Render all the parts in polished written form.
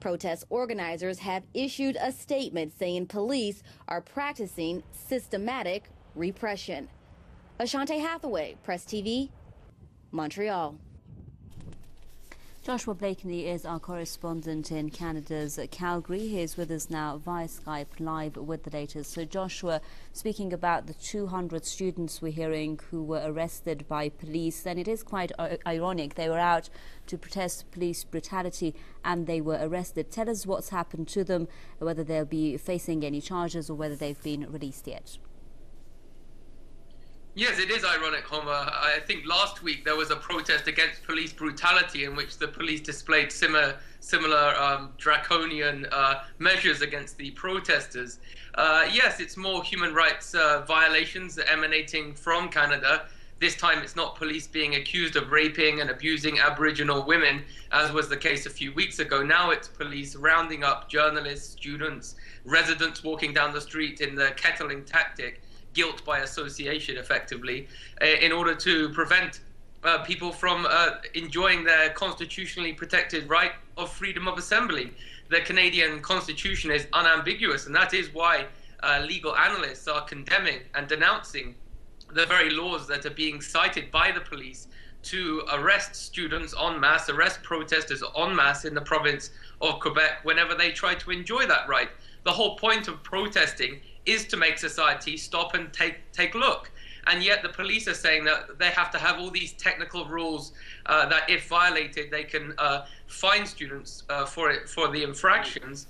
Protest organizers have issued a statement saying police are practicing systematic repression. Ashante Hathaway, Press TV, Montreal. Joshua Blakeney is our correspondent in Canada's Calgary. He is with us now via Skype live with the latest. So Joshua, speaking about the 200 students we're hearing who were arrested by police, and it is quite ironic. They were out to protest police brutality and they were arrested. Tell us what's happened to them, whether they'll be facing any charges or whether they've been released yet. Yes, it is ironic, Homer. I think last week there was a protest against police brutality in which the police displayed similar draconian measures against the protesters. Yes, it's more human rights violations emanating from Canada. This time it's not police being accused of raping and abusing Aboriginal women, as was the case a few weeks ago. Now it's police rounding up journalists, students, residents walking down the street in the kettling tactic, guilt by association, effectively, in order to prevent people from enjoying their constitutionally protected right of freedom of assembly. The Canadian Constitution is unambiguous, and that is why legal analysts are condemning and denouncing the very laws that are being cited by the police to arrest students en masse, arrest protesters en masse in the province of Quebec whenever they try to enjoy that right. The whole point of protesting is to make society stop and take a look. And yet the police are saying that they have to have all these technical rules that if violated, they can fine students for the infractions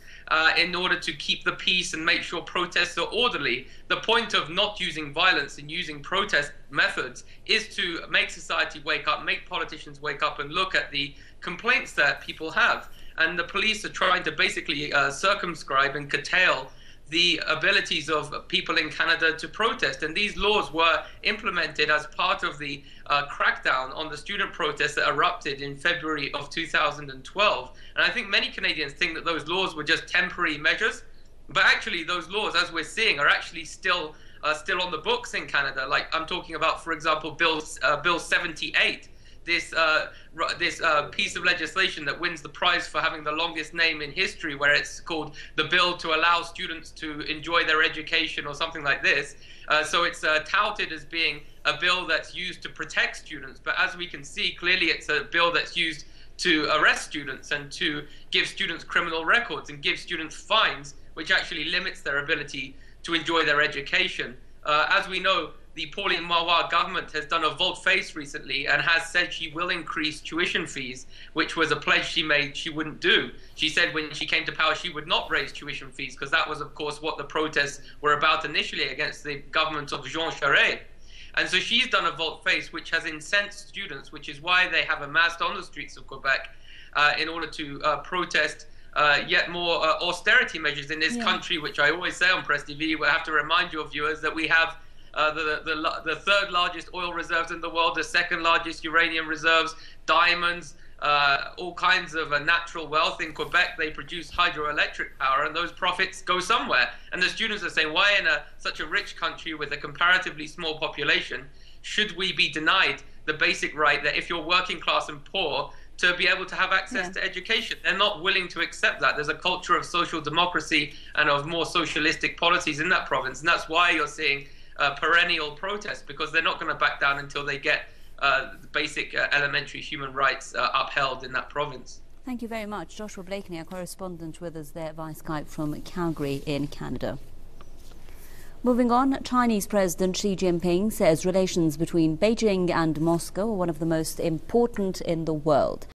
in order to keep the peace and make sure protests are orderly. The point of not using violence and using protest methods is to make society wake up, make politicians wake up and look at the complaints that people have. And the police are trying to basically circumscribe and curtail the abilities of people in Canada to protest. And these laws were implemented as part of the crackdown on the student protests that erupted in February of 2012. And I think many Canadians think that those laws were just temporary measures, but actually those laws, as we're seeing, are actually still on the books in Canada. Like I'm talking about, for example, Bill 78. This piece of legislation that wins the prize for having the longest name in history, where it's called the Bill to Allow Students to Enjoy Their Education or something like this. So it's touted as being a bill that's used to protect students. But as we can see, clearly it's a bill that's used to arrest students and to give students criminal records and give students fines, which actually limits their ability to enjoy their education. As we know, the Pauline Marois government has done a volte-face recently and has said she will increase tuition fees, which was a pledge she made she wouldn't do. She said when she came to power she would not raise tuition fees, because that was, of course, what the protests were about initially against the government of Jean Charest. And so she's done a volte-face, which has incensed students, which is why they have amassed on the streets of Quebec in order to protest yet more austerity measures in this country, which I always say on Press TV, we have to remind your viewers that we have the third largest oil reserves in the world, the second largest uranium reserves, diamonds, all kinds of natural wealth. In Quebec, they produce hydroelectric power, and those profits go somewhere. And the students are saying, why in such a rich country with a comparatively small population should we be denied the basic right that if you're working class and poor, to be able to have access to education? They're not willing to accept that. There's a culture of social democracy and of more socialistic policies in that province, and that's why you're seeing perennial protests, because they're not going to back down until they get the basic elementary human rights upheld in that province. Thank you very much. Joshua Blakeney, our correspondent with us there via Skype from Calgary in Canada. Moving on, Chinese President Xi Jinping says relations between Beijing and Moscow are one of the most important in the world.